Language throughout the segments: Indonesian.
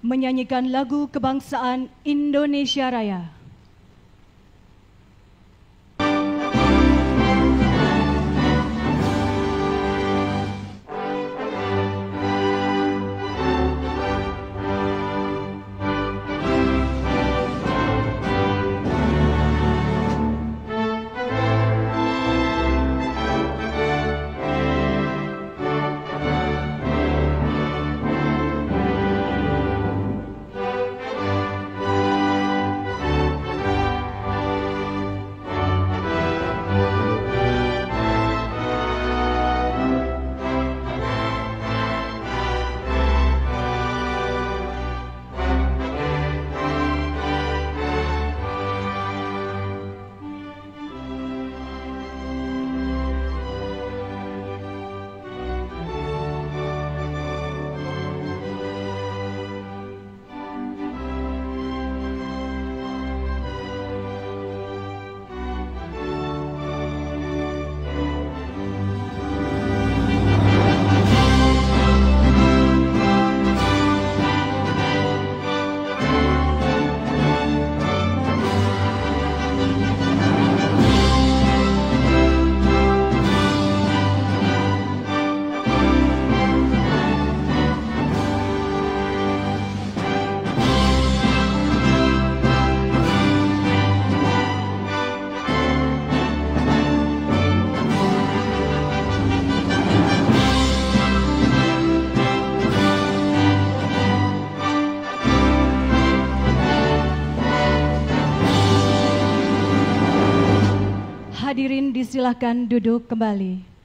menyanyikan lagu kebangsaan Indonesia Raya. Hadirin disilahkan duduk kembali.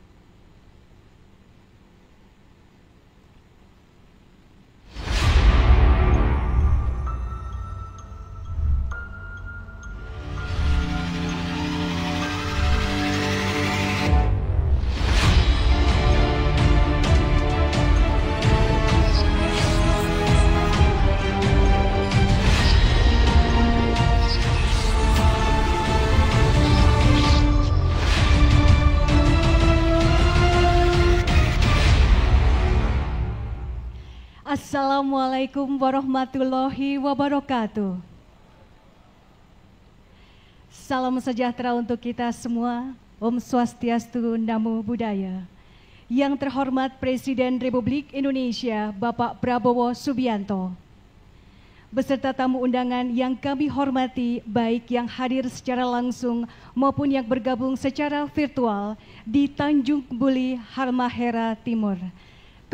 Assalamualaikum warahmatullahi wabarakatuh. Salam sejahtera untuk kita semua. Om Swastiastu, Namo Buddhaya. Yang terhormat Presiden Republik Indonesia Bapak Prabowo Subianto, beserta tamu undangan yang kami hormati, baik yang hadir secara langsung maupun yang bergabung secara virtual di Tanjung Buli, Halmahera Timur.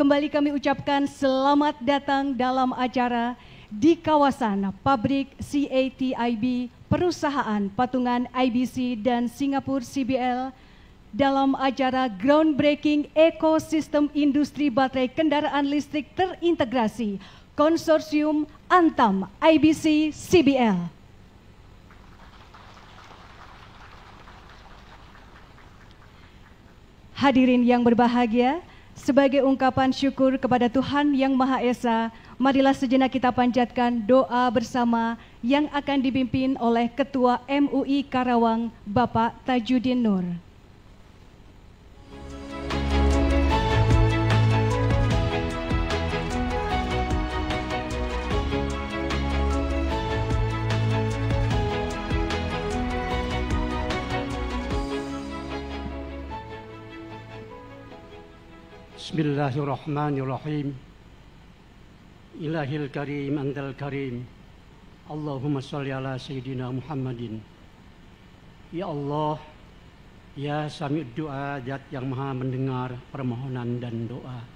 Kembali kami ucapkan selamat datang dalam acara di kawasan pabrik CATIB Perusahaan Patungan IBC dan Singapura CBL dalam acara groundbreaking ekosistem industri baterai kendaraan listrik terintegrasi Konsorsium Antam IBC CBL. Hadirin yang berbahagia, sebagai ungkapan syukur kepada Tuhan Yang Maha Esa, marilah sejenak kita panjatkan doa bersama yang akan dipimpin oleh Ketua MUI Karawang, Bapak Tajudin Nur. Bismillahirrahmanirrahim. Ilahil karim antal karim. Allahumma sholli ala sayyidina Muhammadin. Ya Allah, ya sami' doa, Zat yang maha mendengar permohonan dan doa.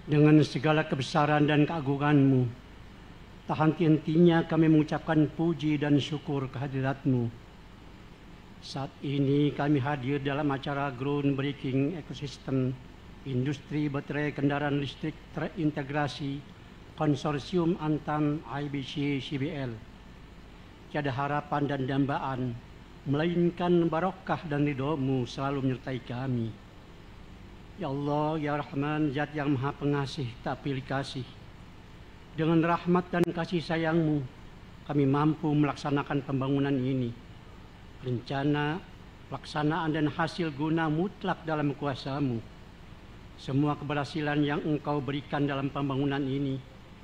Dengan segala kebesaran dan keagungan-Mu, tak henti-hentinya kami mengucapkan puji dan syukur kehadirat-Mu. Saat ini kami hadir dalam acara groundbreaking ekosistem industri baterai kendaraan listrik terintegrasi Konsorsium Antam IBC CBL. Tiada harapan dan dambaan, melainkan barokah dan ridho-Mu selalu menyertai kami. Ya Allah, ya Rahman, Zat yang maha pengasih tak pilih kasih. Dengan rahmat dan kasih sayang-Mu, kami mampu melaksanakan pembangunan ini. Rencana, pelaksanaan dan hasil guna mutlak dalam kuasa-Mu. Semua keberhasilan yang Engkau berikan dalam pembangunan ini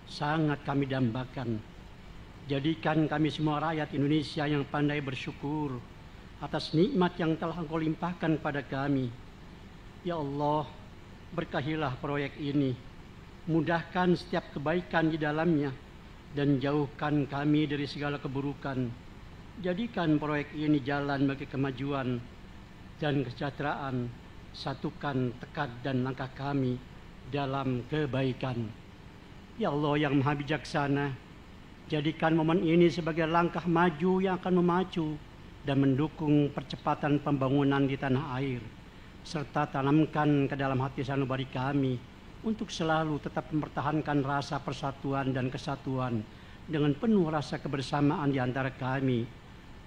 sangat kami dambakan. Jadikan kami semua rakyat Indonesia yang pandai bersyukur atas nikmat yang telah Engkau limpahkan pada kami. Ya Allah, berkahilah proyek ini, mudahkan setiap kebaikan di dalamnya, dan jauhkan kami dari segala keburukan. Jadikan proyek ini jalan bagi kemajuan dan kesejahteraan. Satukan tekad dan langkah kami dalam kebaikan. Ya Allah yang Maha Bijaksana, jadikan momen ini sebagai langkah maju yang akan memacu dan mendukung percepatan pembangunan di tanah air, serta tanamkan ke dalam hati sanubari kami untuk selalu tetap mempertahankan rasa persatuan dan kesatuan dengan penuh rasa kebersamaan di antara kami.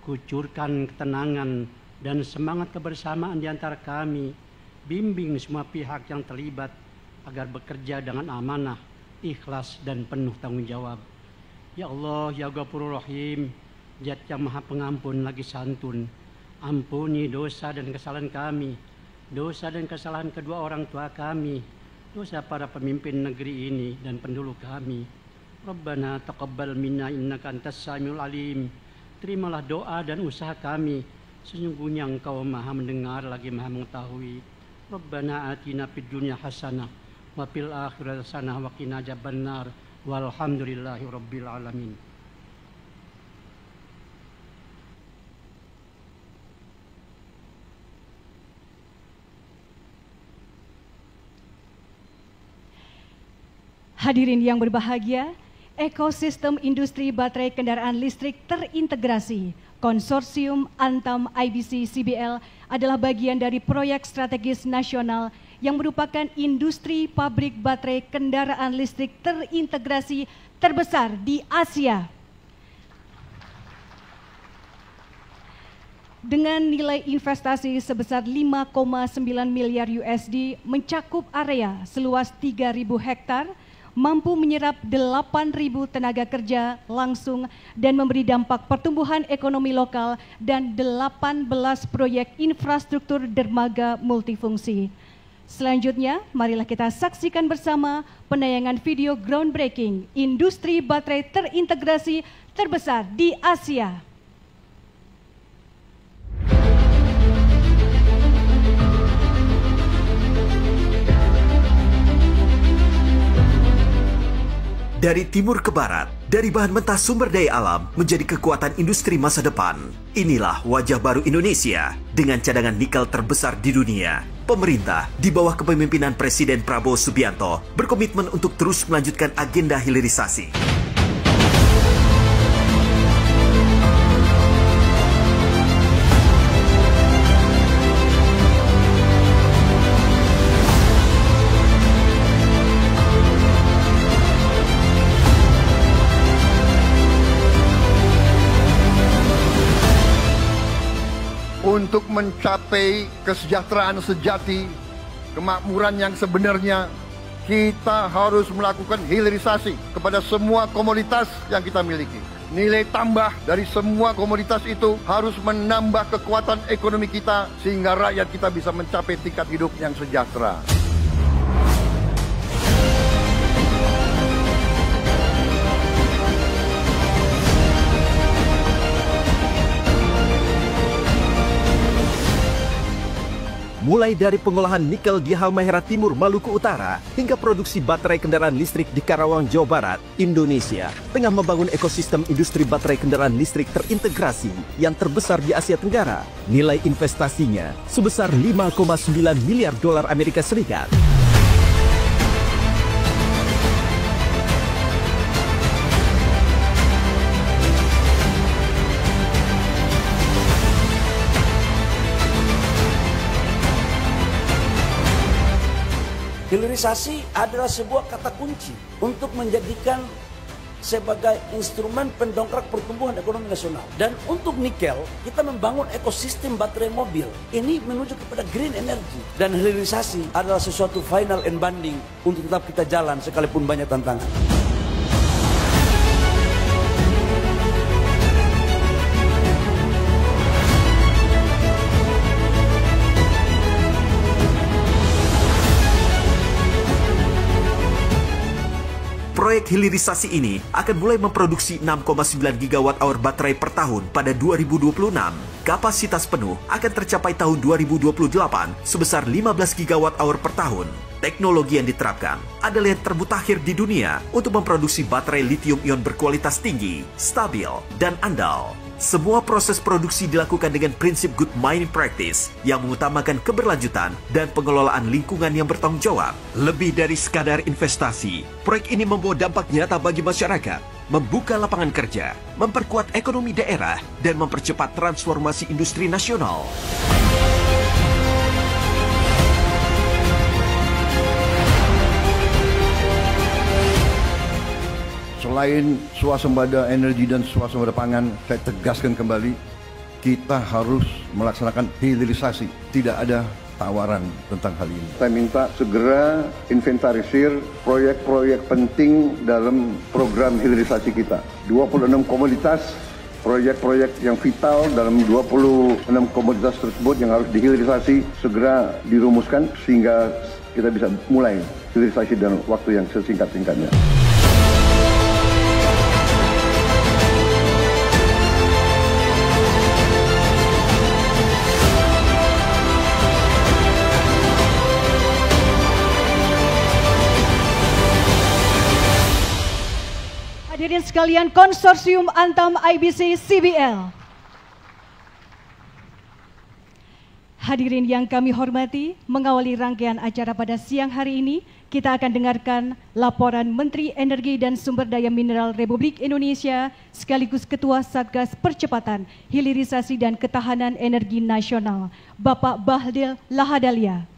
Kucurkan ketenangan dan semangat kebersamaan di antara kami. Bimbing semua pihak yang terlibat agar bekerja dengan amanah, ikhlas, dan penuh tanggung jawab. Ya Allah, ya Ghafurur Rahim, Zat yang Maha Pengampun lagi Santun, ampuni dosa dan kesalahan kami, dosa dan kesalahan kedua orang tua kami, dosa para pemimpin negeri ini dan penduduk kami. Rabbana taqabbal minna innaka antas samiul alim. Terimalah doa dan usaha kami, sesungguhnya Engkau Maha mendengar lagi Maha mengetahui. Rabbana atina fid dunya hasanah wa fil akhirati hasanah wa qina adzabannar. Walhamdulillahi rabbil alamin. Hadirin yang berbahagia, ekosistem industri baterai kendaraan listrik terintegrasi Konsorsium Antam IBC CBL adalah bagian dari proyek strategis nasional yang merupakan industri pabrik baterai kendaraan listrik terintegrasi terbesar di Asia. Dengan nilai investasi sebesar 5,9 miliar USD mencakup area seluas 3.000 hektar, mampu menyerap 8.000 tenaga kerja langsung dan memberi dampak pertumbuhan ekonomi lokal dan 18 proyek infrastruktur dermaga multifungsi. Selanjutnya, marilah kita saksikan bersama penayangan video groundbreaking industri baterai terintegrasi terbesar di Asia. Dari timur ke barat, dari bahan mentah sumber daya alam menjadi kekuatan industri masa depan. Inilah wajah baru Indonesia dengan cadangan nikel terbesar di dunia. Pemerintah di bawah kepemimpinan Presiden Prabowo Subianto berkomitmen untuk terus melanjutkan agenda hilirisasi. Untuk mencapai kesejahteraan sejati, kemakmuran yang sebenarnya, kita harus melakukan hilirisasi kepada semua komoditas yang kita miliki. Nilai tambah dari semua komoditas itu harus menambah kekuatan ekonomi kita sehingga rakyat kita bisa mencapai tingkat hidup yang sejahtera. Mulai dari pengolahan nikel di Halmahera Timur, Maluku Utara, hingga produksi baterai kendaraan listrik di Karawang, Jawa Barat, Indonesia tengah membangun ekosistem industri baterai kendaraan listrik terintegrasi yang terbesar di Asia Tenggara. Nilai investasinya sebesar 5,9 miliar dolar Amerika Serikat. Hilirisasi adalah sebuah kata kunci untuk menjadikan sebagai instrumen pendongkrak pertumbuhan ekonomi nasional. Dan untuk nikel, kita membangun ekosistem baterai mobil. Ini menuju kepada green energy. Dan hilirisasi adalah sesuatu final and binding untuk tetap kita jalan sekalipun banyak tantangan. Proyek hilirisasi ini akan mulai memproduksi 6,9 gigawatt hour baterai per tahun pada 2026. Kapasitas penuh akan tercapai tahun 2028 sebesar 15 gigawatt hour per tahun. Teknologi yang diterapkan adalah yang termutakhir di dunia untuk memproduksi baterai lithium-ion berkualitas tinggi, stabil, dan andal. Semua proses produksi dilakukan dengan prinsip good mining practice yang mengutamakan keberlanjutan dan pengelolaan lingkungan yang bertanggung jawab. Lebih dari sekadar investasi, proyek ini membawa dampak nyata bagi masyarakat, membuka lapangan kerja, memperkuat ekonomi daerah, dan mempercepat transformasi industri nasional. Selain swasembada energi dan swasembada pangan, saya tegaskan kembali, kita harus melaksanakan hilirisasi. Tidak ada tawaran tentang hal ini. Saya minta segera inventarisir proyek-proyek penting dalam program hilirisasi kita. 26 komoditas, proyek-proyek yang vital dalam 26 komoditas tersebut yang harus dihilirisasi segera dirumuskan sehingga kita bisa mulai hilirisasi dalam waktu yang sesingkat-singkatnya. Hadirin sekalian, Konsorsium Antam IBC CBL. Hadirin yang kami hormati, mengawali rangkaian acara pada siang hari ini, kita akan dengarkan laporan Menteri Energi dan Sumber Daya Mineral Republik Indonesia sekaligus Ketua Satgas Percepatan Hilirisasi dan Ketahanan Energi Nasional, Bapak Bahlil Lahadalia.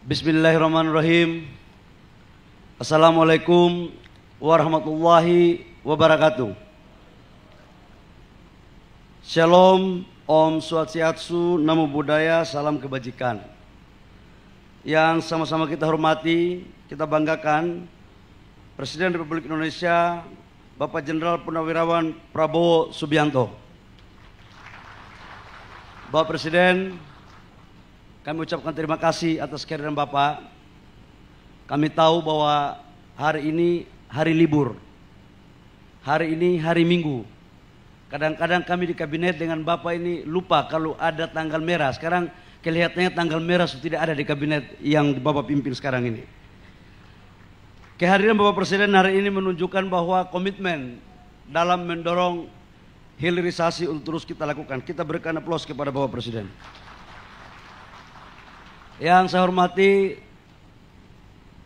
Bismillahirrahmanirrahim. Assalamualaikum warahmatullahi wabarakatuh. Shalom, Om Swastiastu, Namo Buddhaya, salam kebajikan. Yang sama-sama kita hormati, kita banggakan, Presiden Republik Indonesia, Bapak Jenderal Purnawirawan Prabowo Subianto. Bapak Presiden, kami ucapkan terima kasih atas kehadiran Bapak. Kami tahu bahwa hari ini hari libur. Hari ini hari Minggu. Kadang-kadang kami di kabinet dengan Bapak ini lupa kalau ada tanggal merah. Sekarang kelihatannya tanggal merah sudah tidak ada di kabinet yang Bapak pimpin sekarang ini. Kehadiran Bapak Presiden hari ini menunjukkan bahwa komitmen dalam mendorong hilirisasi untuk terus kita lakukan. Kita berikan aplaus kepada Bapak Presiden. Yang saya hormati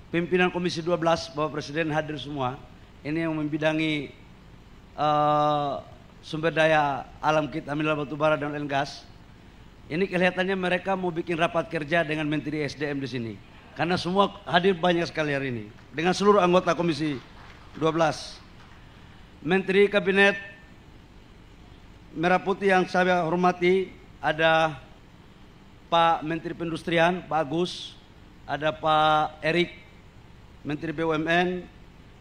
pimpinan Komisi 12, Bapak Presiden hadir semua. Ini yang membidangi sumber daya alam kita, mineral batubara dan oil and gas. Ini kelihatannya mereka mau bikin rapat kerja dengan Menteri SDM di sini. Karena semua hadir banyak sekali hari ini. Dengan seluruh anggota Komisi 12. Menteri Kabinet Merah Putih yang saya hormati, ada Pak Menteri Perindustrian, Pak Agus, ada Pak Erik, Menteri BUMN,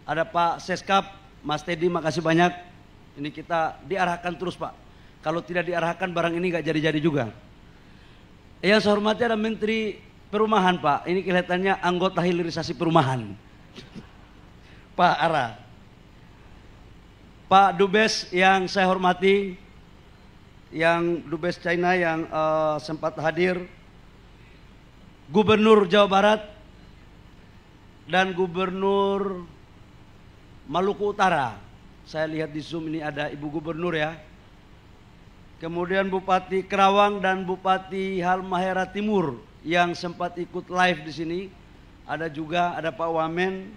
ada Pak Seskap, Mas Teddy, makasih banyak. Ini kita diarahkan terus Pak. Kalau tidak diarahkan barang ini nggak jadi-jadi juga. Yang saya hormati ada Menteri Perumahan Pak. Ini kelihatannya anggota hilirisasi perumahan. Pak Ara. Pak Dubes yang saya hormati, yang Dubes China yang sempat hadir, Gubernur Jawa Barat dan Gubernur Maluku Utara. Saya lihat di Zoom ini ada Ibu Gubernur ya. Kemudian Bupati Kerawang dan Bupati Halmahera Timur yang sempat ikut live di sini. Ada juga ada Pak Wamen.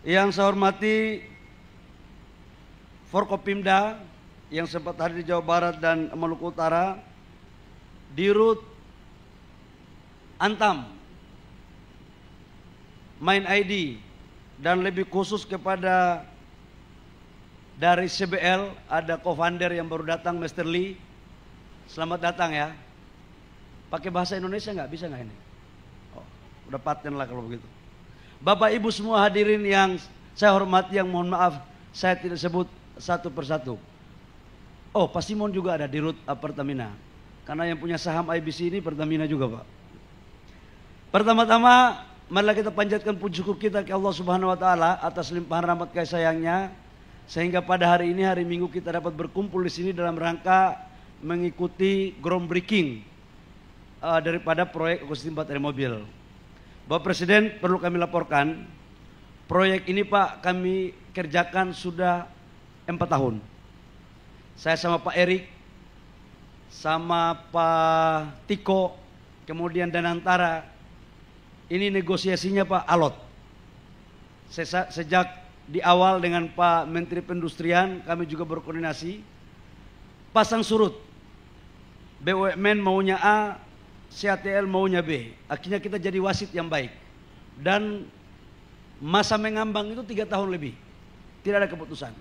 Yang saya hormati Forkopimda yang sempat hadir di Jawa Barat dan Maluku Utara, Dirut Antam, Main ID, dan lebih khusus kepada dari CBL ada co-founder yang baru datang, Mr. Lee. Selamat datang ya. Pakai bahasa Indonesia nggak? Bisa nggak ini? Oh, udah paten lah kalau begitu. Bapak Ibu semua hadirin yang saya hormati, yang mohon maaf saya tidak sebut satu persatu. Oh, Pak Simon juga ada di Rut Pertamina. Karena yang punya saham IBC ini Pertamina juga, Pak. Pertama-tama, marilah kita panjatkan puji syukur kita ke Allah Subhanahu wa taala atas limpahan rahmat kasih sayangnya, sehingga pada hari ini, hari Minggu, kita dapat berkumpul di sini dalam rangka mengikuti groundbreaking daripada proyek ekosistem baterai mobil. Bapak Presiden, perlu kami laporkan, proyek ini Pak kami kerjakan sudah 4 tahun. Saya sama Pak Erik, sama Pak Tiko, kemudian Danantara, ini negosiasinya Pak alot. Sejak di awal dengan Pak Menteri Perindustrian kami juga berkoordinasi, pasang surut, BUMN maunya A, CATL maunya B. Akhirnya kita jadi wasit yang baik. Dan masa mengambang itu 3 tahun lebih, tidak ada keputusan.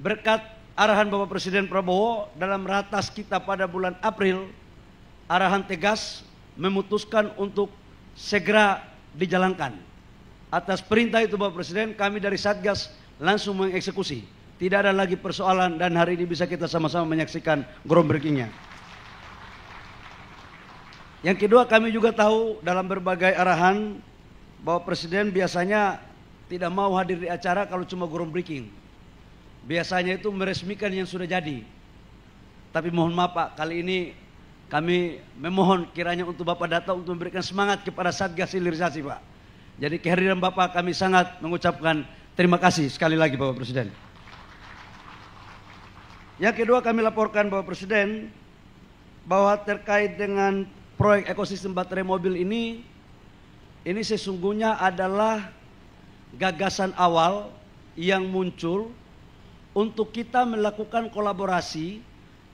Berkat arahan Bapak Presiden Prabowo dalam ratas kita pada bulan April, arahan tegas memutuskan untuk segera dijalankan. Atas perintah itu Bapak Presiden, kami dari Satgas langsung mengeksekusi. Tidak ada lagi persoalan dan hari ini bisa kita sama-sama menyaksikan groundbreakingnya. Yang kedua, kami juga tahu dalam berbagai arahan Bapak Presiden biasanya tidak mau hadir di acara kalau cuma groundbreaking. Biasanya itu meresmikan yang sudah jadi. Tapi mohon maaf Pak, kali ini kami memohon kiranya untuk Bapak datang untuk memberikan semangat kepada Satgas Hilirisasi Pak. Jadi kehadiran Bapak kami sangat mengucapkan terima kasih sekali lagi Bapak Presiden. Yang kedua, kami laporkan Bapak Presiden bahwa terkait dengan proyek ekosistem baterai mobil ini sesungguhnya adalah gagasan awal yang muncul untuk kita melakukan kolaborasi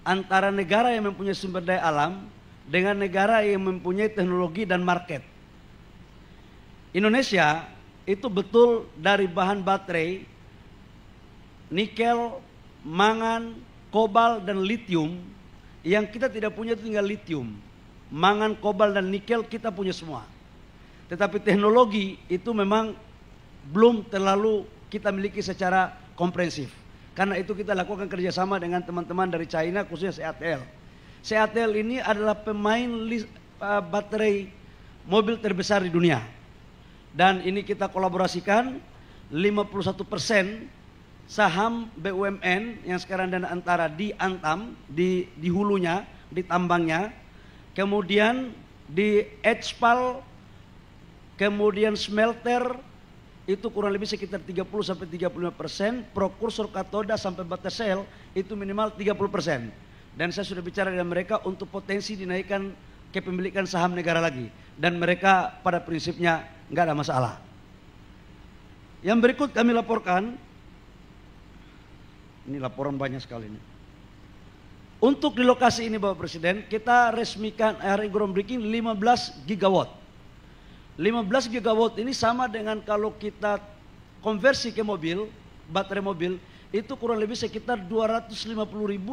antara negara yang mempunyai sumber daya alam dengan negara yang mempunyai teknologi dan market. Indonesia itu betul dari bahan baterai, nikel, mangan, kobalt, dan litium. Yang kita tidak punya itu tinggal litium. Mangan, kobalt, dan nikel kita punya semua. Tetapi teknologi itu memang belum terlalu kita miliki secara komprehensif. Karena itu kita lakukan kerjasama dengan teman-teman dari China, khususnya CATL. CATL ini adalah pemain baterai mobil terbesar di dunia. Dan ini kita kolaborasikan 51% saham BUMN yang sekarang Dana Antara di Antam, di hulunya, di tambangnya. Kemudian di Etspal, kemudian smelter, itu kurang lebih sekitar 30-35%, prokursor katoda sampai baterai sel itu minimal 30%. Dan saya sudah bicara dengan mereka untuk potensi dinaikkan kepemilikan saham negara lagi. Dan mereka pada prinsipnya nggak ada masalah. Yang berikut kami laporkan, ini laporan banyak sekali ini. Untuk di lokasi ini Bapak Presiden, kita resmikan hari groundbreaking 15 gigawatt. 15 gigawatt ini sama dengan kalau kita konversi ke mobil, baterai mobil, itu kurang lebih sekitar 250.000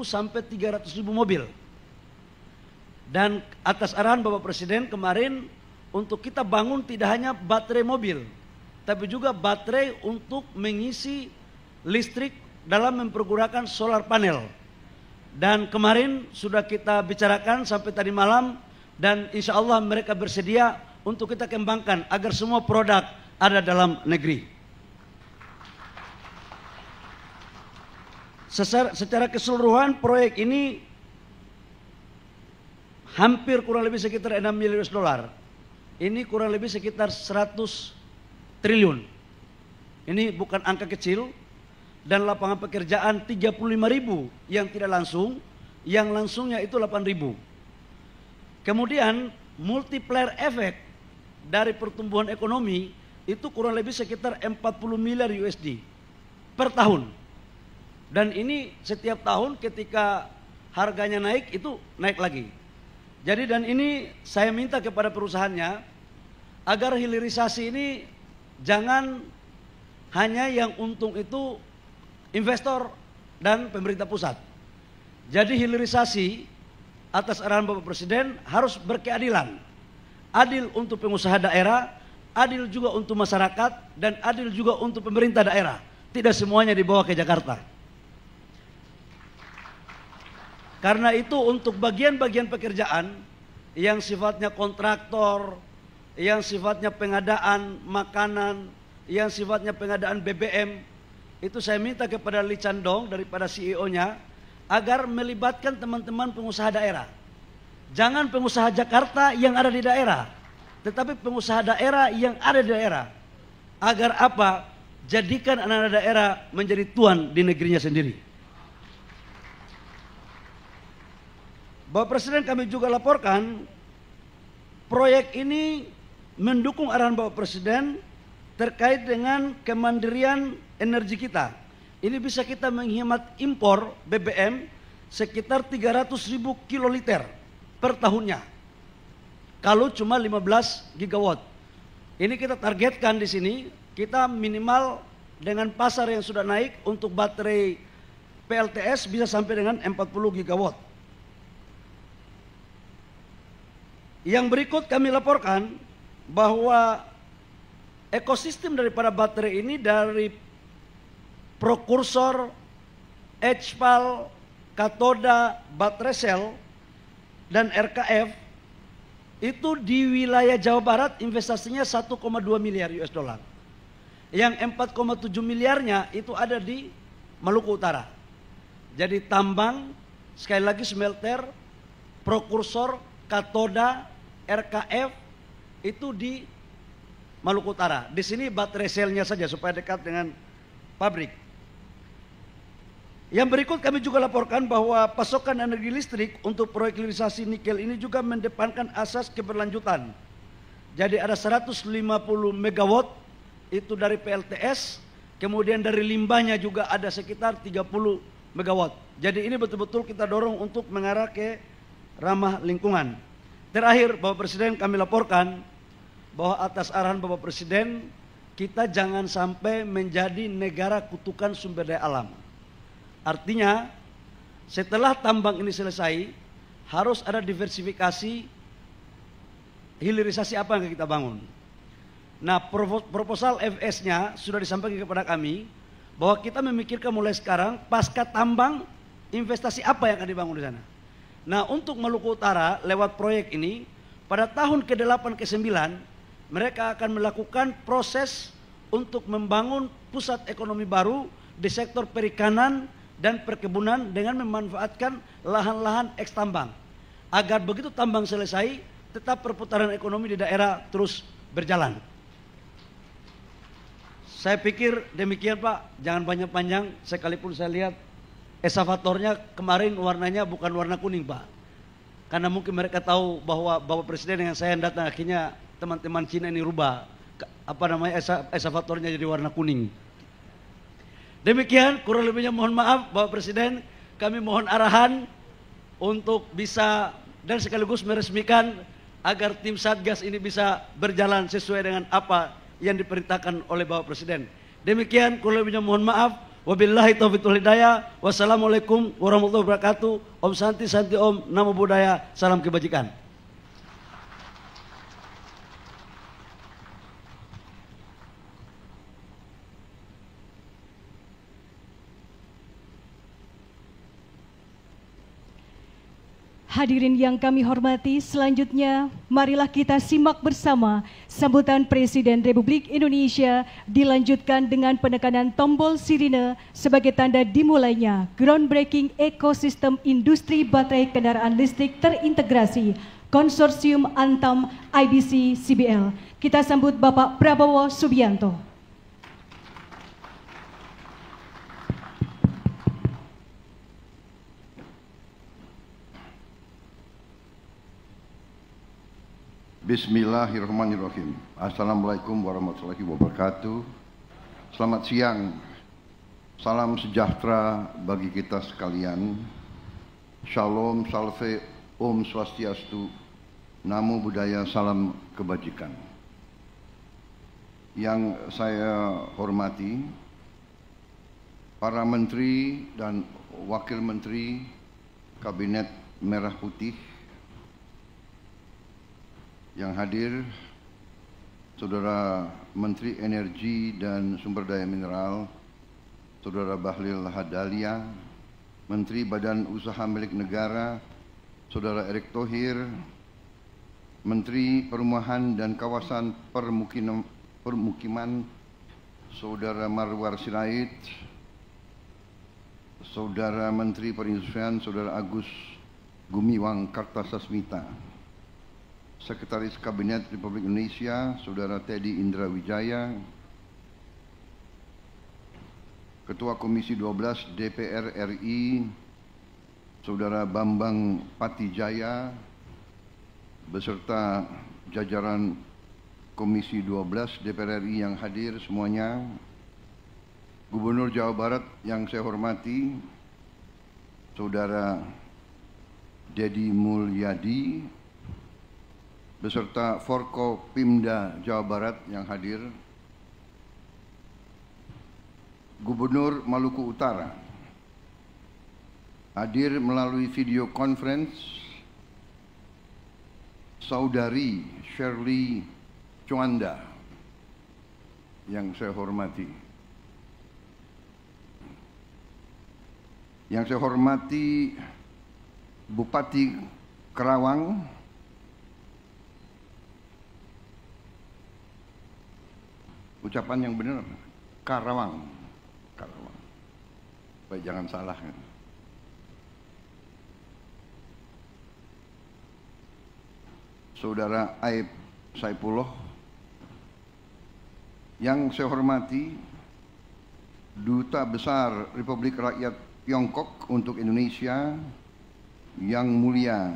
sampai 300.000 mobil. Dan atas arahan Bapak Presiden kemarin, untuk kita bangun tidak hanya baterai mobil, tapi juga baterai untuk mengisi listrik dalam mempergunakan solar panel. Dan kemarin sudah kita bicarakan sampai tadi malam, dan insya Allah mereka bersedia untuk kita kembangkan agar semua produk ada dalam negeri. Secara keseluruhan proyek ini hampir kurang lebih sekitar 6 miliar US$. Ini kurang lebih sekitar 100 triliun. Ini bukan angka kecil. Dan lapangan pekerjaan 35.000 yang tidak langsung, yang langsungnya itu 8.000. Kemudian multiplier efek dari pertumbuhan ekonomi itu kurang lebih sekitar 40 miliar USD per tahun. Dan ini setiap tahun ketika harganya naik itu naik lagi. Jadi dan ini saya minta kepada perusahaannya agar hilirisasi ini jangan hanya yang untung itu investor dan pemerintah pusat. Jadi hilirisasi atas arahan Bapak Presiden harus berkeadilan. Adil untuk pengusaha daerah, adil juga untuk masyarakat, dan adil juga untuk pemerintah daerah. Tidak semuanya dibawa ke Jakarta. Karena itu untuk bagian-bagian pekerjaan yang sifatnya kontraktor, yang sifatnya pengadaan makanan, yang sifatnya pengadaan BBM, itu saya minta kepada Lee Chandong daripada CEO-nya agar melibatkan teman-teman pengusaha daerah. Jangan pengusaha Jakarta yang ada di daerah, tetapi pengusaha daerah yang ada di daerah. Agar apa? Jadikan anak-anak daerah menjadi tuan di negerinya sendiri. Bapak Presiden, kami juga laporkan proyek ini mendukung arahan Bapak Presiden terkait dengan kemandirian energi kita. Ini bisa kita menghemat impor BBM sekitar 300.000 kiloliter per tahunnya. Kalau cuma 15 gigawatt. Ini kita targetkan di sini, kita minimal dengan pasar yang sudah naik untuk baterai PLTS bisa sampai dengan 40 gigawatt. Yang berikut kami laporkan bahwa ekosistem daripada baterai ini dari prokursor, HPAL, katoda, baterai sel, dan RKF itu di wilayah Jawa Barat investasinya 1,2 miliar US dollar. Yang 4,7 miliarnya itu ada di Maluku Utara. Jadi tambang, sekali lagi smelter, prokursor, katoda, RKF itu di Maluku Utara. Di sini baterai selnya saja supaya dekat dengan pabrik. Yang berikut kami juga laporkan bahwa pasokan energi listrik untuk proyek hilirisasi nikel ini juga mendepankan asas keberlanjutan. Jadi ada 150 megawatt itu dari PLTS, kemudian dari limbahnya juga ada sekitar 30 megawatt. Jadi ini betul-betul kita dorong untuk mengarah ke ramah lingkungan. Terakhir, Bapak Presiden, kami laporkan bahwa atas arahan Bapak Presiden, kita jangan sampai menjadi negara kutukan sumber daya alam. Artinya, setelah tambang ini selesai, harus ada diversifikasi hilirisasi apa yang kita bangun. Nah, proposal FS-nya sudah disampaikan kepada kami, bahwa kita memikirkan mulai sekarang, pasca tambang, investasi apa yang akan dibangun di sana. Nah, untuk Maluku Utara, lewat proyek ini, pada tahun ke-8 ke-9, mereka akan melakukan proses untuk membangun pusat ekonomi baru di sektor perikanan dan perkebunan dengan memanfaatkan lahan-lahan eks tambang. Agar begitu tambang selesai, tetap perputaran ekonomi di daerah terus berjalan. Saya pikir demikian Pak, jangan panjang-panjang, sekalipun saya lihat eskavatornya kemarin warnanya bukan warna kuning Pak. Karena mungkin mereka tahu bahwa Bapak Presiden dengan saya yang datang, akhirnya teman-teman Cina ini rubah eskavatornya jadi warna kuning. Demikian, kurang lebihnya mohon maaf Bapak Presiden, kami mohon arahan untuk bisa dan sekaligus meresmikan agar tim Satgas ini bisa berjalan sesuai dengan apa yang diperintahkan oleh Bapak Presiden. Demikian, kurang lebihnya mohon maaf. Wabillahi taufiq wal hidayah. Wassalamualaikum warahmatullahi wabarakatuh. Om Santi Santi Om, Namo Buddhaya, salam kebajikan. Hadirin yang kami hormati, selanjutnya marilah kita simak bersama sambutan Presiden Republik Indonesia dilanjutkan dengan penekanan tombol sirine sebagai tanda dimulainya groundbreaking ekosistem industri baterai kendaraan listrik terintegrasi Konsorsium Antam IBC CBL. Kita sambut Bapak Prabowo Subianto. Bismillahirrahmanirrahim. Assalamualaikum warahmatullahi wabarakatuh. Selamat siang. Salam sejahtera bagi kita sekalian. Shalom, salve, Om Swastiastu, Namo Buddhaya, salam kebajikan. Yang saya hormati, para menteri dan wakil menteri Kabinet Merah Putih yang hadir, Saudara Menteri Energi dan Sumber Daya Mineral, Saudara Bahlil Lahadalia, Menteri Badan Usaha Milik Negara, Saudara Erick Thohir, Menteri Perumahan dan Kawasan Permukiman, Saudara Marwar Sirait, Saudara Menteri Perindustrian, Saudara Agus Gumiwang Kartasasmita, Sekretaris Kabinet Republik Indonesia, Saudara Teddy Indra Wijaya, Ketua Komisi 12 DPR RI, Saudara Bambang Patijaya, beserta jajaran Komisi 12 DPR RI yang hadir semuanya, Gubernur Jawa Barat yang saya hormati, Saudara Dedi Mulyadi, beserta Forkopimda Jawa Barat yang hadir, Gubernur Maluku Utara, hadir melalui video conference, Saudari Shirley Chuanda yang saya hormati. Yang saya hormati Bupati Karawang, ucapan yang benar, Karawang. Karawang. Baik, jangan salah. Saudara Aib Saipullah, yang saya hormati Duta Besar Republik Rakyat Tiongkok untuk Indonesia, Yang Mulia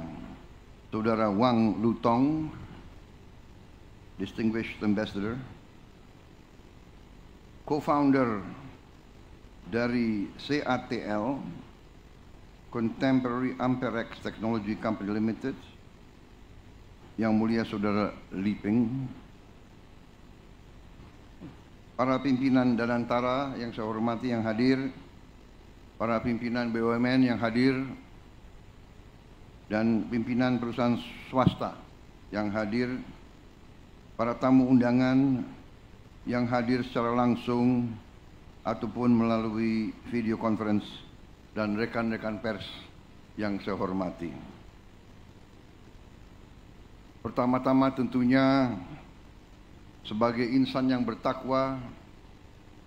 Saudara Wang Lutong, Distinguished Ambassador, Co-founder dari CATL, Contemporary Amperex Technology Company Limited, Yang Mulia Saudara Li Peng, para pimpinan Danantara yang saya hormati yang hadir, para pimpinan BUMN yang hadir, dan pimpinan perusahaan swasta yang hadir, para tamu undangan yang hadir secara langsung ataupun melalui video conference, dan rekan-rekan pers yang saya hormati. Pertama-tama tentunya sebagai insan yang bertakwa,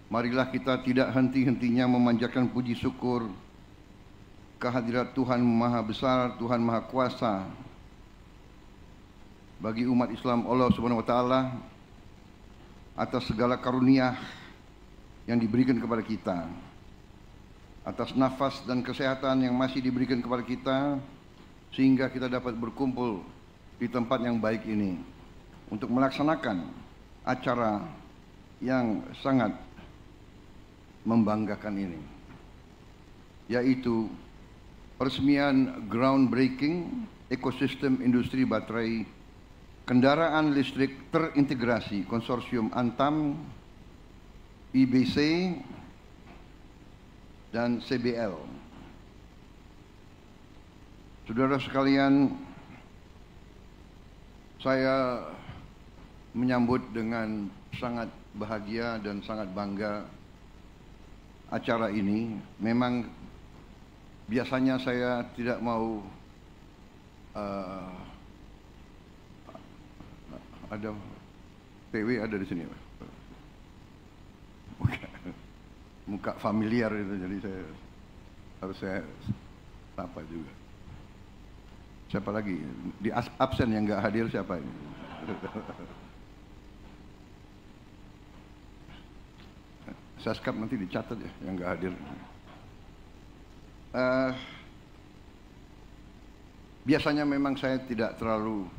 marilah kita tidak henti-hentinya memanjatkan puji syukur kehadirat Tuhan Maha Besar, Tuhan Maha Kuasa bagi umat Islam Allah Subhanahu wa taala atas segala karunia yang diberikan kepada kita, atas nafas dan kesehatan yang masih diberikan kepada kita, sehingga kita dapat berkumpul di tempat yang baik ini untuk melaksanakan acara yang sangat membanggakan ini, yaitu peresmian groundbreaking ekosistem industri baterai kendaraan listrik terintegrasi konsorsium Antam, IBC, dan CBL. Saudara sekalian, saya menyambut dengan sangat bahagia dan sangat bangga acara ini. Memang biasanya saya tidak mau ada PW ada di sini, muka familiar itu, jadi saya sapa juga. Siapa lagi di absen yang nggak hadir, siapa ini? Saskap nanti dicatat ya yang nggak hadir. Biasanya memang saya tidak terlalu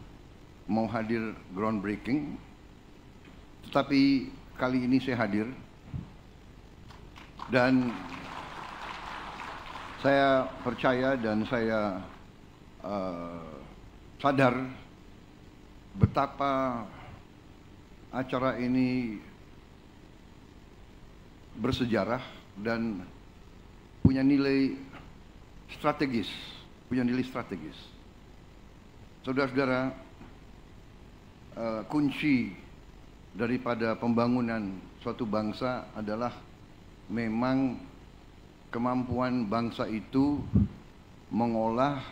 mau hadir groundbreaking, tetapi kali ini saya hadir dan saya percaya dan saya sadar betapa acara ini bersejarah dan punya nilai strategis, Saudara-saudara, kunci daripada pembangunan suatu bangsa adalah memang kemampuan bangsa itu mengolah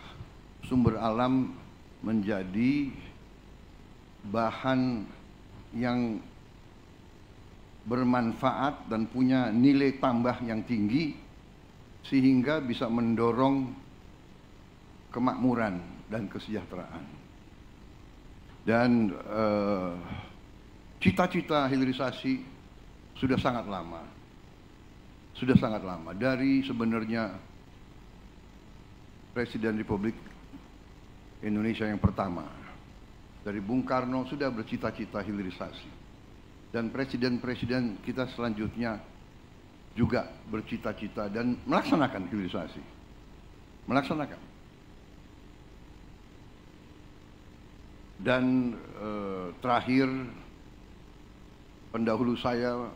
sumber alam menjadi bahan yang bermanfaat dan punya nilai tambah yang tinggi sehingga bisa mendorong kemakmuran dan kesejahteraan. Dan cita-cita hilirisasi sudah sangat lama. Dari sebenarnya Presiden Republik Indonesia yang pertama, dari Bung Karno sudah bercita-cita hilirisasi. Dan presiden-presiden kita selanjutnya juga bercita-cita dan melaksanakan hilirisasi. Melaksanakan. Dan terakhir, pendahulu saya,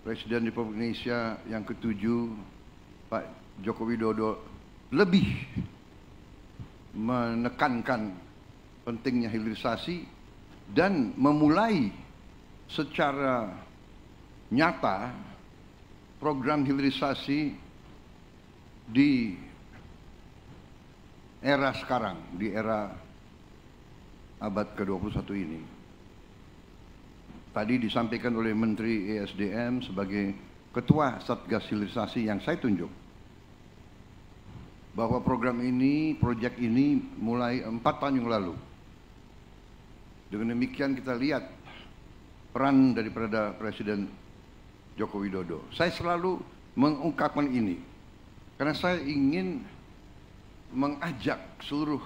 Presiden Republik Indonesia yang ke-7, Pak Joko Widodo, lebih menekankan pentingnya hilirisasi dan memulai secara nyata program hilirisasi di era sekarang, di era abad ke-21 ini. Tadi disampaikan oleh Menteri ESDM sebagai Ketua Satgas Hilirisasi yang saya tunjuk, bahwa program ini, proyek ini mulai 4 tahun yang lalu. Dengan demikian kita lihat peran daripada Presiden Joko Widodo. Saya selalu mengungkapkan ini karena saya ingin mengajak seluruh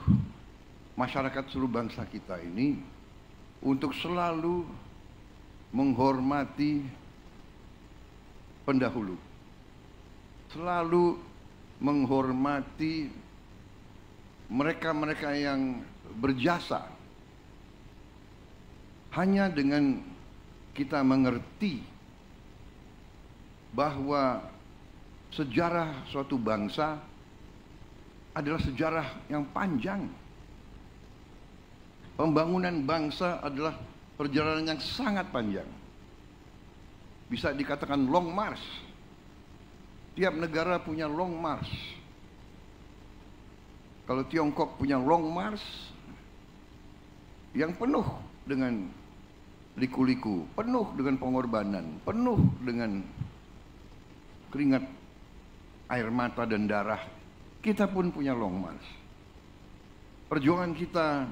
masyarakat, seluruh bangsa kita ini untuk selalu menghormati pendahulu, selalu menghormati mereka-mereka yang berjasa. Hanya dengan kita mengerti bahwa sejarah suatu bangsa adalah sejarah yang panjang. Pembangunan bangsa adalah perjalanan yang sangat panjang. Bisa dikatakan long march. Tiap negara punya long march. Kalau Tiongkok punya long march yang penuh dengan liku-liku, penuh dengan pengorbanan, penuh dengan keringat, air mata dan darah. Kita pun punya long march. Perjuangan kita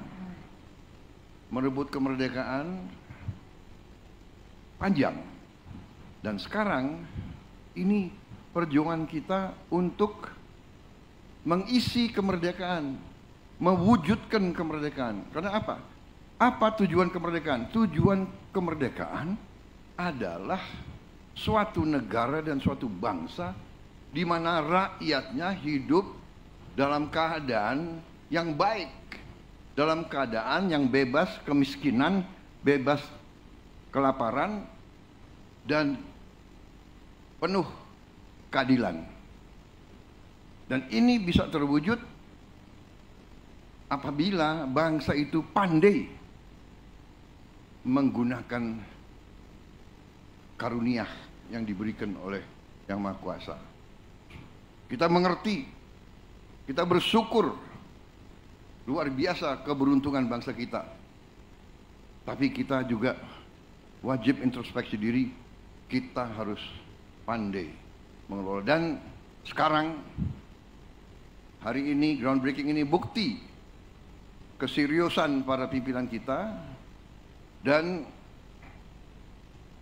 merebut kemerdekaan panjang. Dan sekarang ini perjuangan kita untuk mengisi kemerdekaan, mewujudkan kemerdekaan. Karena apa? Apa tujuan kemerdekaan? Tujuan kemerdekaan adalah suatu negara dan suatu bangsa di mana rakyatnya hidup dalam keadaan yang baik, dalam keadaan yang bebas kemiskinan, bebas kelaparan, dan penuh keadilan. Dan ini bisa terwujud apabila bangsa itu pandai menggunakan karunia yang diberikan oleh Yang Maha Kuasa. Kita mengerti, kita bersyukur, luar biasa keberuntungan bangsa kita. Tapi kita juga wajib introspeksi diri, kita harus pandai mengelola. Dan sekarang, hari ini, groundbreaking ini bukti keseriusan para pimpinan kita dan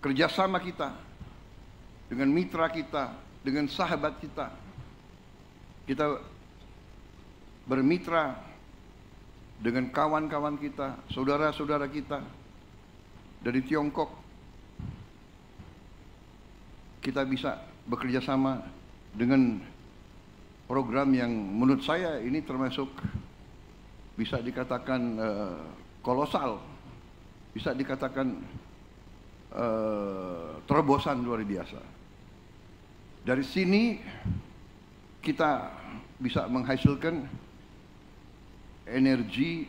kerjasama kita dengan mitra kita, dengan sahabat kita. Kita bermitra dengan kawan-kawan kita, saudara-saudara kita dari Tiongkok. Kita bisa bekerja sama dengan program yang menurut saya ini termasuk bisa dikatakan kolosal, bisa dikatakan terobosan luar biasa. Dari sini kita bisa menghasilkan energi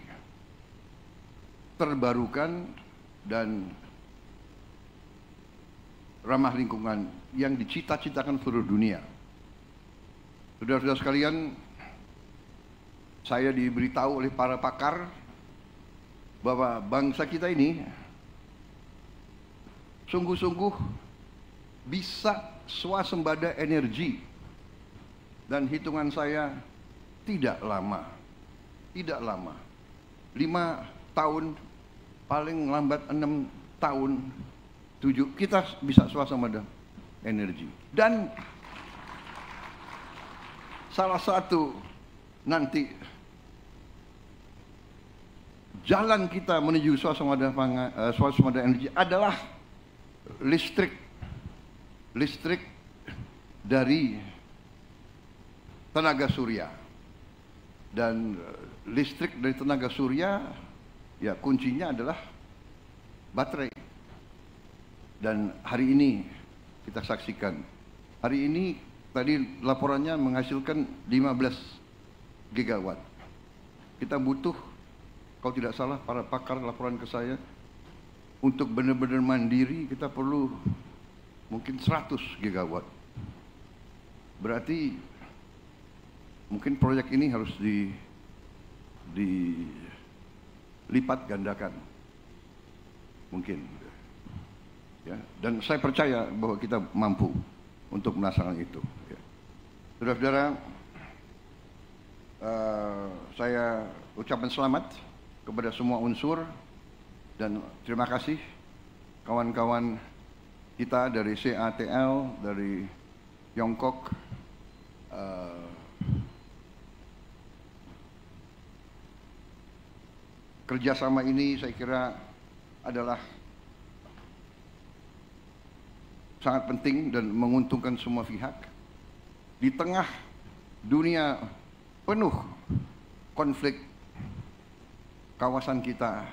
terbarukan dan ramah lingkungan yang dicita-citakan seluruh dunia. Saudara-saudara sekalian, saya diberitahu oleh para pakar bahwa bangsa kita ini sungguh-sungguh bisa swasembada energi, dan hitungan saya tidak lama, 5 tahun, paling lambat 6 tahun, 7, kita bisa swasembada energi. Dan salah satu nanti jalan kita menuju swasembada energi adalah listrik dari tenaga surya. Dan listrik dari tenaga surya, ya kuncinya adalah baterai. Dan hari ini kita saksikan, hari ini tadi laporannya menghasilkan 15 gigawatt. Kita butuh, kalau tidak salah para pakar laporan ke saya, untuk benar-benar mandiri kita perlu mungkin 100 gigawatt. Berarti mungkin proyek ini harus dilipat gandakan. Mungkin. Ya, dan saya percaya bahwa kita mampu untuk melaksanakan itu. Ya. Saudara-saudara, saya ucapkan selamat kepada semua unsur dan terima kasih kawan-kawan kita dari CATL, dari Tiongkok, kerjasama ini saya kira adalah sangat penting dan menguntungkan semua pihak. Di tengah dunia penuh konflik, kawasan kita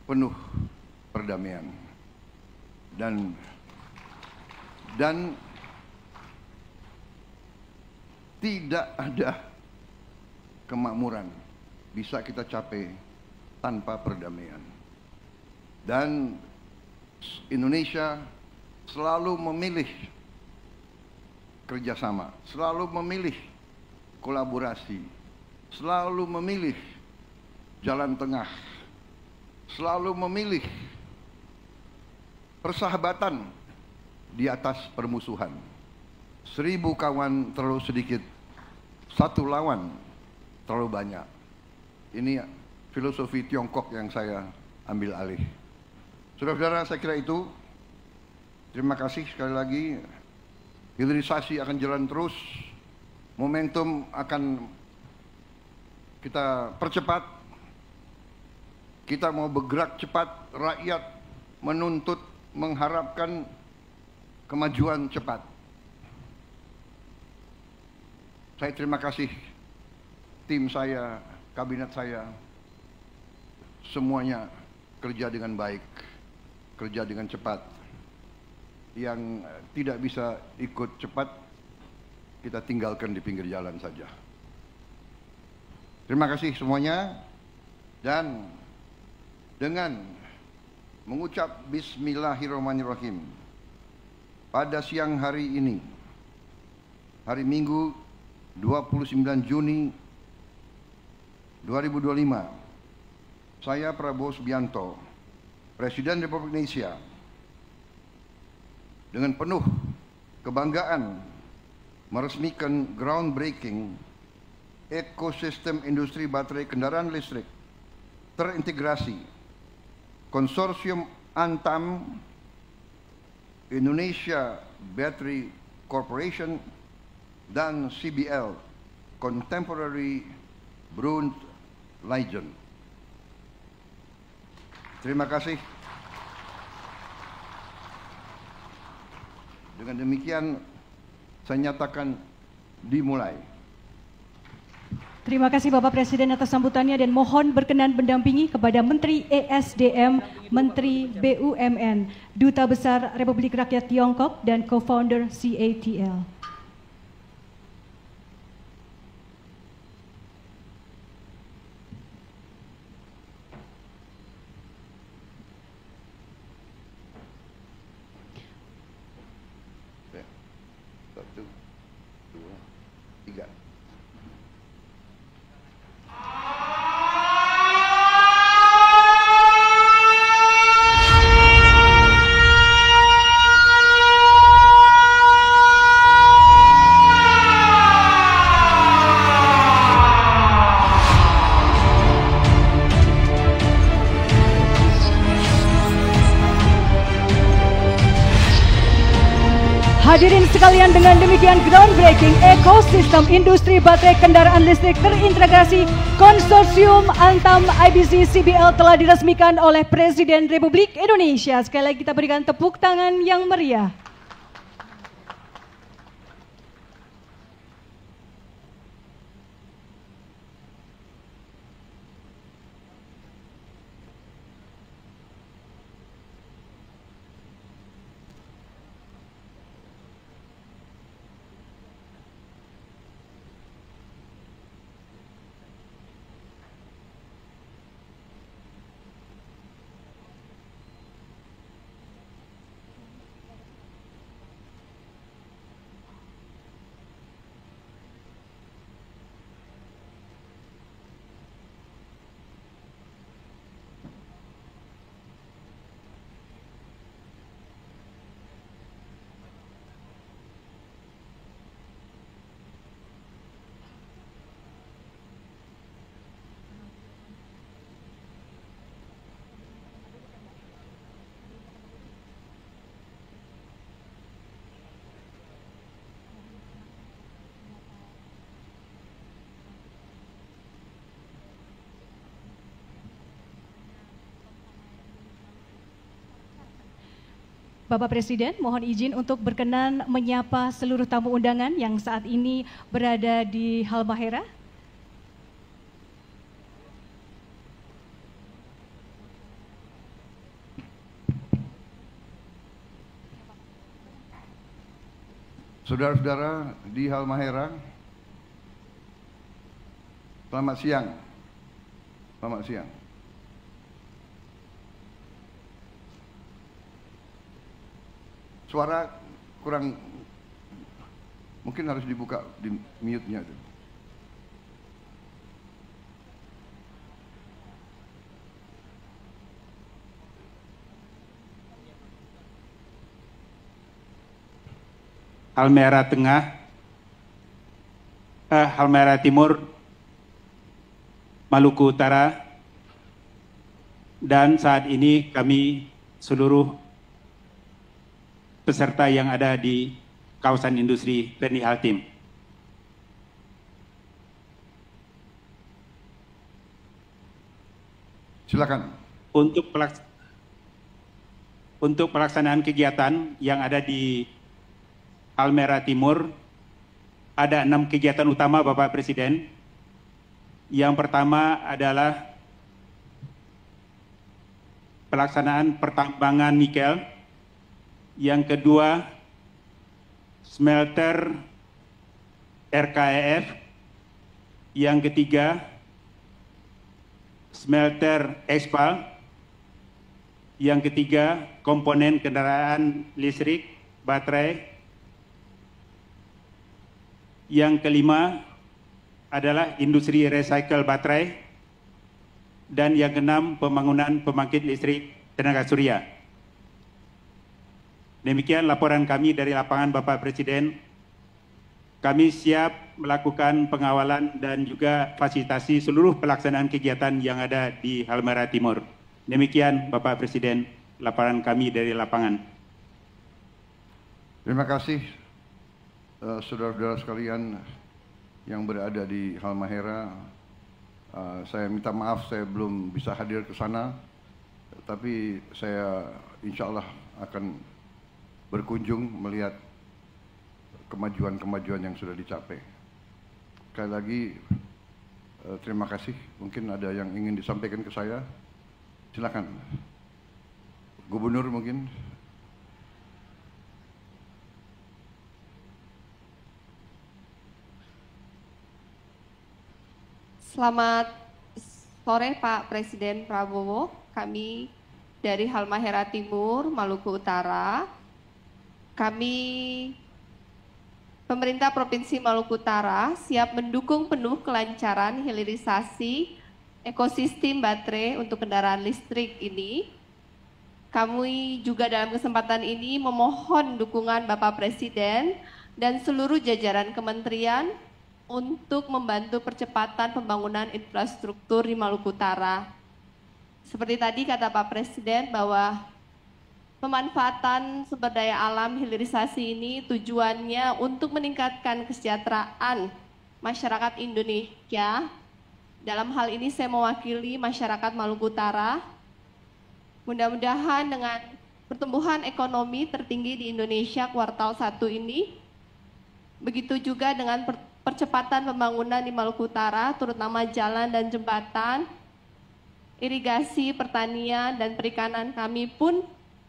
penuh perdamaian. Dan tidak ada kemakmuran bisa kita capai tanpa perdamaian. Dan Indonesia selalu memilih kerjasama, selalu memilih kolaborasi, selalu memilih jalan tengah, selalu memilih persahabatan di atas permusuhan. 1000 kawan terlalu sedikit, 1 lawan terlalu banyak. Ini filosofi Tiongkok yang saya ambil alih. Saudara-saudara, saya kira itu. Terima kasih sekali lagi. Hilirisasi akan jalan terus. Momentum akan kita percepat. Kita mau bergerak cepat. Rakyat menuntut, mengharapkan kemajuan cepat. Saya terima kasih tim saya, kabinet saya, semuanya kerja dengan baik, kerja dengan cepat. Yang tidak bisa ikut cepat, kita tinggalkan di pinggir jalan saja. Terima kasih semuanya. Dan dengan mengucap Bismillahirrahmanirrahim, pada siang hari ini, hari Minggu 29 Juni 2025, saya Prabowo Subianto, Presiden Republik Indonesia, dengan penuh kebanggaan meresmikan groundbreaking ekosistem industri baterai kendaraan listrik terintegrasi Konsorsium Antam, Indonesia Battery Corporation, dan CBL, Contemporary Brund Legend. Terima kasih. Dengan demikian, saya nyatakan dimulai. Terima kasih Bapak Presiden atas sambutannya dan mohon berkenan mendampingi kepada Menteri ESDM, Menteri BUMN, Duta Besar Republik Rakyat Tiongkok, dan Co-founder CATL. Hadirin sekalian, dengan demikian groundbreaking ekosistem industri baterai kendaraan listrik terintegrasi Konsorsium Antam IBC CBL telah diresmikan oleh Presiden Republik Indonesia. Sekali lagi kita berikan tepuk tangan yang meriah. Bapak Presiden, mohon izin untuk berkenan menyapa seluruh tamu undangan yang saat ini berada di Halmahera. Saudara-saudara di Halmahera, selamat siang. Selamat siang. Suara kurang, mungkin harus dibuka di mute-nya. Halmahera Tengah, Halmahera Timur, Maluku Utara, dan saat ini kami seluruh peserta yang ada di kawasan industri Perni Altim. Silakan. Untuk pelaksanaan kegiatan yang ada di Halmahera Timur, ada 6 kegiatan utama Bapak Presiden. Yang pertama adalah pelaksanaan pertambangan nikel. Yang kedua, smelter RKEF. Yang ketiga, smelter Expal. Yang ketiga, komponen kendaraan listrik, baterai. Yang kelima adalah industri recycle baterai. Dan yang keenam, pembangunan pembangkit listrik tenaga surya. Demikian laporan kami dari lapangan Bapak Presiden. Kami siap melakukan pengawalan dan juga fasilitasi seluruh pelaksanaan kegiatan yang ada di Halmahera Timur. Demikian Bapak Presiden, laporan kami dari lapangan. Terima kasih saudara-saudara sekalian yang berada di Halmahera. Saya minta maaf saya belum bisa hadir ke sana, tapi saya insya Allah akan berkunjung melihat kemajuan-kemajuan yang sudah dicapai. Sekali lagi terima kasih. Mungkin ada yang ingin disampaikan ke saya. Silakan. Gubernur mungkin. Selamat sore Pak Presiden Prabowo. Kami dari Halmahera Timur, Maluku Utara. Kami pemerintah Provinsi Maluku Utara siap mendukung penuh kelancaran hilirisasi ekosistem baterai untuk kendaraan listrik ini. Kami juga dalam kesempatan ini memohon dukungan Bapak Presiden dan seluruh jajaran kementerian untuk membantu percepatan pembangunan infrastruktur di Maluku Utara. Seperti tadi kata Pak Presiden bahwa pemanfaatan sumber daya alam hilirisasi ini tujuannya untuk meningkatkan kesejahteraan masyarakat Indonesia. Dalam hal ini saya mewakili masyarakat Maluku Utara. Mudah-mudahan dengan pertumbuhan ekonomi tertinggi di Indonesia kuartal 1 ini, begitu juga dengan percepatan pembangunan di Maluku Utara, terutama jalan dan jembatan, irigasi, pertanian, dan perikanan kami pun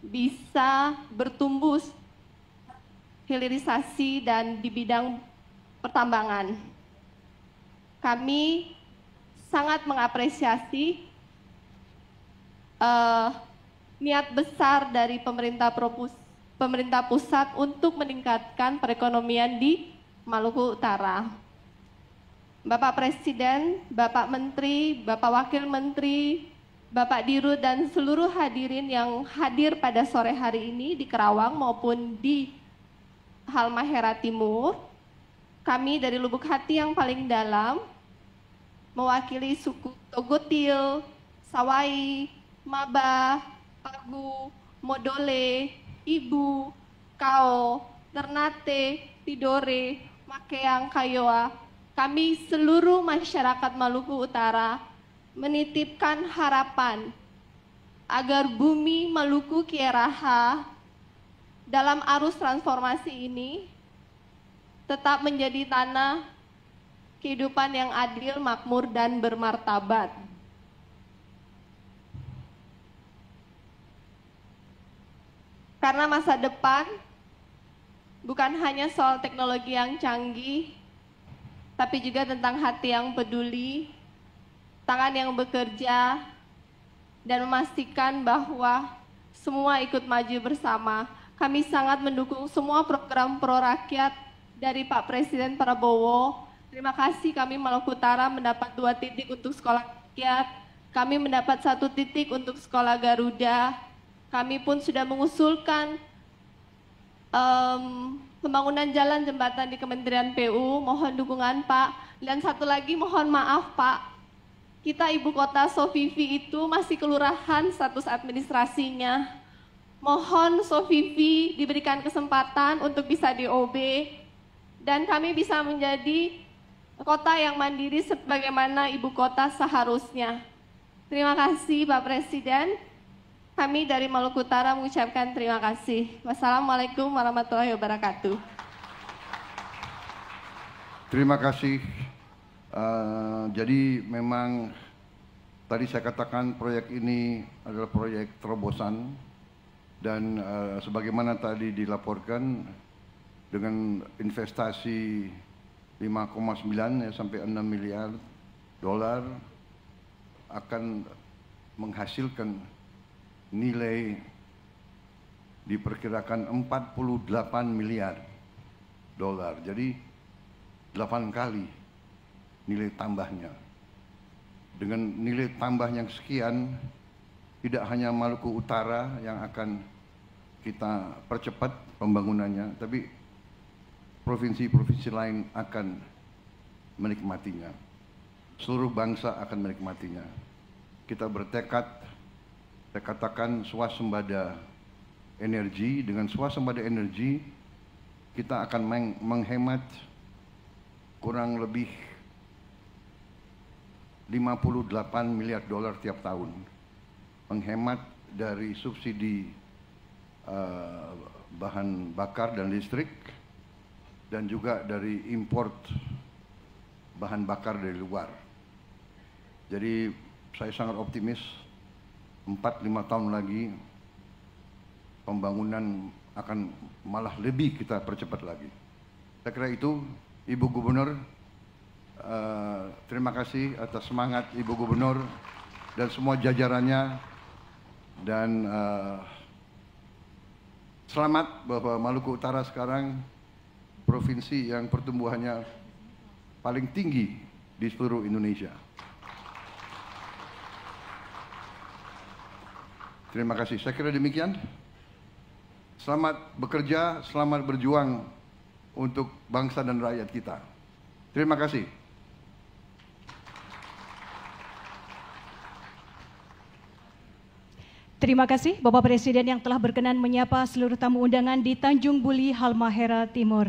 bisa bertumbuh hilirisasi dan di bidang pertambangan. Kami sangat mengapresiasi niat besar dari pemerintah pusat untuk meningkatkan perekonomian di Maluku Utara. Bapak Presiden, Bapak Menteri, Bapak Wakil Menteri, Bapak Dirut, dan seluruh hadirin yang hadir pada sore hari ini di Karawang maupun di Halmahera Timur, kami dari lubuk hati yang paling dalam, mewakili suku Togotil, Sawai, Maba, Pagu, Modole, Ibu, Kao, Ternate, Tidore, Makeang, Kayoa, kami seluruh masyarakat Maluku Utara menitipkan harapan agar bumi Maluku Kieraha dalam arus transformasi ini tetap menjadi tanah kehidupan yang adil, makmur, dan bermartabat. Karena masa depan bukan hanya soal teknologi yang canggih, tapi juga tentang hati yang peduli, tangan yang bekerja, dan memastikan bahwa semua ikut maju bersama. Kami sangat mendukung semua program pro-rakyat dari Pak Presiden Prabowo. Terima kasih, kami Maluku Utara mendapat 2 titik untuk sekolah rakyat, kami mendapat 1 titik untuk sekolah Garuda. Kami pun sudah mengusulkan pembangunan jalan jembatan di Kementerian PU, mohon dukungan Pak. Dan satu lagi mohon maaf Pak, kita ibu kota Sofifi itu masih kelurahan status administrasinya. Mohon Sofifi diberikan kesempatan untuk bisa DOB dan kami bisa menjadi kota yang mandiri sebagaimana ibu kota seharusnya. Terima kasih Pak Presiden. Kami dari Maluku Utara mengucapkan terima kasih. Wassalamualaikum warahmatullahi wabarakatuh. Terima kasih. Jadi memang tadi saya katakan proyek ini adalah proyek terobosan dan sebagaimana tadi dilaporkan dengan investasi 5,9 sampai 6 miliar dolar akan menghasilkan nilai diperkirakan 48 miliar dolar. Jadi 8 kali nilai tambahnya. Dengan nilai tambah yang sekian, tidak hanya Maluku Utara yang akan kita percepat pembangunannya, tapi provinsi-provinsi lain akan menikmatinya. Seluruh bangsa akan menikmatinya. Kita bertekad, saya katakan swasembada energi. Dengan swasembada energi, kita akan menghemat kurang lebih 58 miliar dolar tiap tahun. Menghemat dari subsidi bahan bakar dan listrik, dan juga dari import bahan bakar dari luar. Jadi saya sangat optimis 4-5 tahun lagi pembangunan akan malah lebih kita percepat lagi. Saya kira itu, Ibu Gubernur, terima kasih atas semangat Ibu Gubernur dan semua jajarannya, dan selamat bahwa Maluku Utara sekarang provinsi yang pertumbuhannya paling tinggi di seluruh Indonesia. Terima kasih. Saya kira demikian. Selamat bekerja, selamat berjuang untuk bangsa dan rakyat kita. Terima kasih. Terima kasih Bapak Presiden yang telah berkenan menyapa seluruh tamu undangan di Tanjung Buli, Halmahera Timur.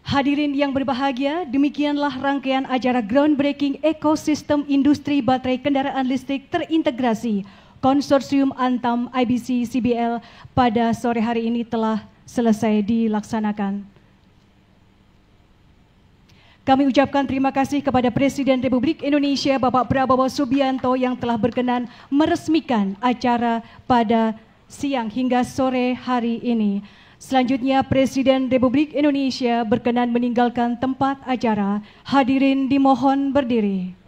Hadirin yang berbahagia, demikianlah rangkaian acara groundbreaking ekosistem industri baterai kendaraan listrik terintegrasi Konsorsium Antam IBC CBL pada sore hari ini telah selesai dilaksanakan. Kami ucapkan terima kasih kepada Presiden Republik Indonesia Bapak Prabowo Subianto yang telah berkenan meresmikan acara pada siang hingga sore hari ini. Selanjutnya Presiden Republik Indonesia berkenan meninggalkan tempat acara. Hadirin dimohon berdiri.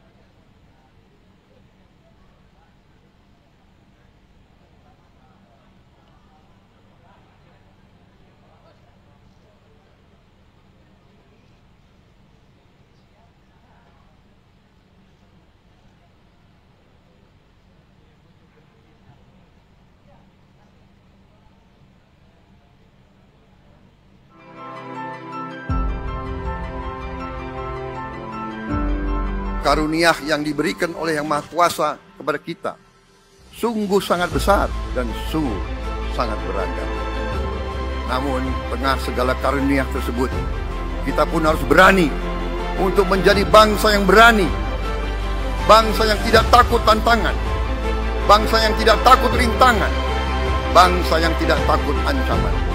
Karunia yang diberikan oleh Yang Maha Kuasa kepada kita sungguh sangat besar dan sungguh sangat beragam. Namun tengah segala karunia tersebut, kita pun harus berani untuk menjadi bangsa yang berani, bangsa yang tidak takut tantangan, bangsa yang tidak takut rintangan, bangsa yang tidak takut ancaman.